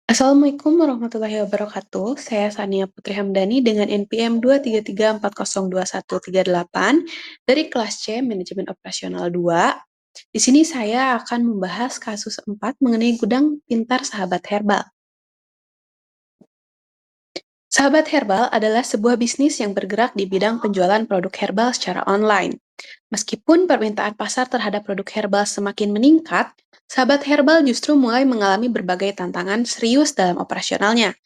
Assalamualaikum warahmatullahi wabarakatuh. Saya Sania Putri Hamdani dengan NPM 233402138 dari kelas C Manajemen Operasional 2. Di sini saya akan membahas kasus 4 mengenai gudang pintar sahabat herbal. Sahabat Herbal adalah sebuah bisnis yang bergerak di bidang penjualan produk herbal secara online. Meskipun permintaan pasar terhadap produk herbal semakin meningkat, Sahabat Herbal justru mulai mengalami berbagai tantangan serius dalam operasionalnya.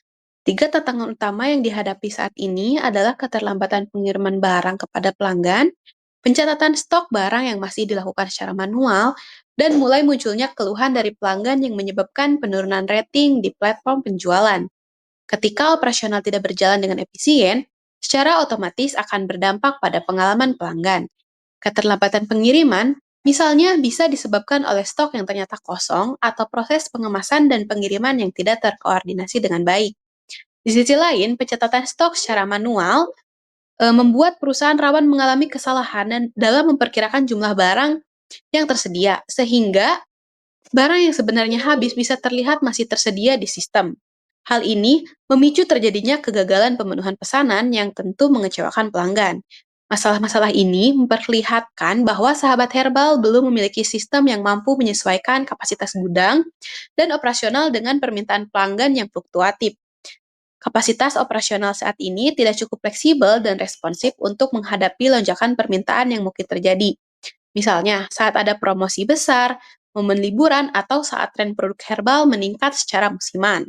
Tiga tantangan utama yang dihadapi saat ini adalah keterlambatan pengiriman barang kepada pelanggan, pencatatan stok barang yang masih dilakukan secara manual, dan mulai munculnya keluhan dari pelanggan yang menyebabkan penurunan rating di platform penjualan. Ketika operasional tidak berjalan dengan efisien, secara otomatis akan berdampak pada pengalaman pelanggan. Keterlambatan pengiriman, misalnya bisa disebabkan oleh stok yang ternyata kosong atau proses pengemasan dan pengiriman yang tidak terkoordinasi dengan baik. Di sisi lain, pencatatan stok secara manual membuat perusahaan rawan mengalami kesalahan dan dalam memperkirakan jumlah barang yang tersedia, sehingga barang yang sebenarnya habis bisa terlihat masih tersedia di sistem. Hal ini memicu terjadinya kegagalan pemenuhan pesanan yang tentu mengecewakan pelanggan. Masalah-masalah ini memperlihatkan bahwa sahabat herbal belum memiliki sistem yang mampu menyesuaikan kapasitas gudang dan operasional dengan permintaan pelanggan yang fluktuatif. Kapasitas operasional saat ini tidak cukup fleksibel dan responsif untuk menghadapi lonjakan permintaan yang mungkin terjadi. Misalnya, saat ada promosi besar, momen liburan, atau saat tren produk herbal meningkat secara musiman.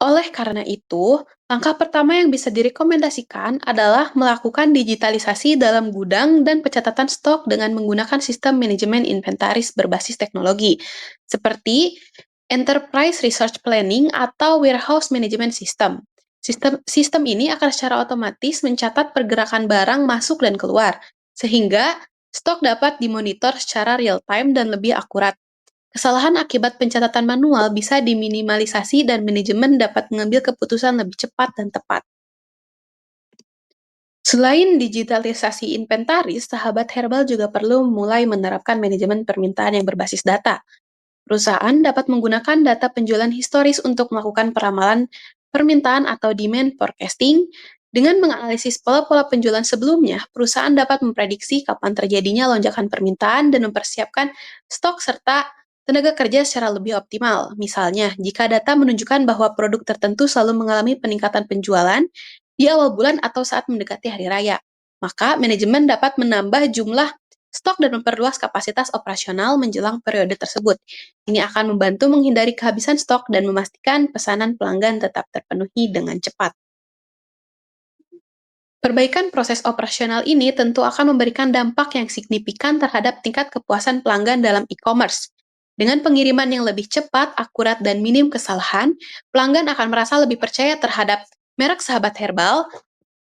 Oleh karena itu, langkah pertama yang bisa direkomendasikan adalah melakukan digitalisasi dalam gudang dan pencatatan stok dengan menggunakan sistem manajemen inventaris berbasis teknologi, seperti Enterprise Resource Planning atau Warehouse Management System. Sistem ini akan secara otomatis mencatat pergerakan barang masuk dan keluar, sehingga stok dapat dimonitor secara real-time dan lebih akurat. Kesalahan akibat pencatatan manual bisa diminimalisasi dan manajemen dapat mengambil keputusan lebih cepat dan tepat. Selain digitalisasi inventaris, sahabat herbal juga perlu mulai menerapkan manajemen permintaan yang berbasis data. Perusahaan dapat menggunakan data penjualan historis untuk melakukan peramalan permintaan atau demand forecasting. Dengan menganalisis pola-pola penjualan sebelumnya, perusahaan dapat memprediksi kapan terjadinya lonjakan permintaan dan mempersiapkan stok serta tenaga kerja secara lebih optimal. Misalnya, jika data menunjukkan bahwa produk tertentu selalu mengalami peningkatan penjualan di awal bulan atau saat mendekati hari raya, maka manajemen dapat menambah jumlah stok dan memperluas kapasitas operasional menjelang periode tersebut. Ini akan membantu menghindari kehabisan stok dan memastikan pesanan pelanggan tetap terpenuhi dengan cepat. Perbaikan proses operasional ini tentu akan memberikan dampak yang signifikan terhadap tingkat kepuasan pelanggan dalam e-commerce. Dengan pengiriman yang lebih cepat, akurat, dan minim kesalahan, pelanggan akan merasa lebih percaya terhadap merek sahabat herbal.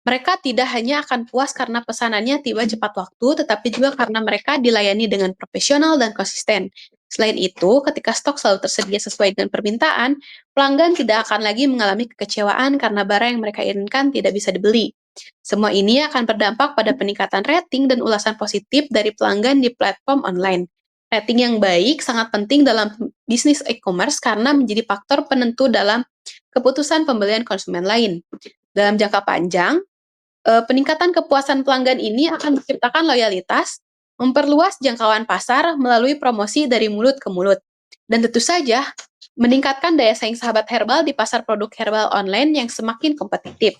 Mereka tidak hanya akan puas karena pesanannya tiba cepat waktu, tetapi juga karena mereka dilayani dengan profesional dan konsisten. Selain itu, ketika stok selalu tersedia sesuai dengan permintaan, pelanggan tidak akan lagi mengalami kekecewaan karena barang yang mereka inginkan tidak bisa dibeli. Semua ini akan berdampak pada peningkatan rating dan ulasan positif dari pelanggan di platform online. Rating yang baik sangat penting dalam bisnis e-commerce karena menjadi faktor penentu dalam keputusan pembelian konsumen lain. Dalam jangka panjang, peningkatan kepuasan pelanggan ini akan menciptakan loyalitas, memperluas jangkauan pasar melalui promosi dari mulut ke mulut, dan tentu saja meningkatkan daya saing sahabat herbal di pasar produk herbal online yang semakin kompetitif.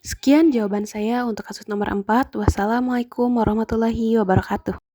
Sekian jawaban saya untuk kasus nomor 4. Wassalamualaikum warahmatullahi wabarakatuh.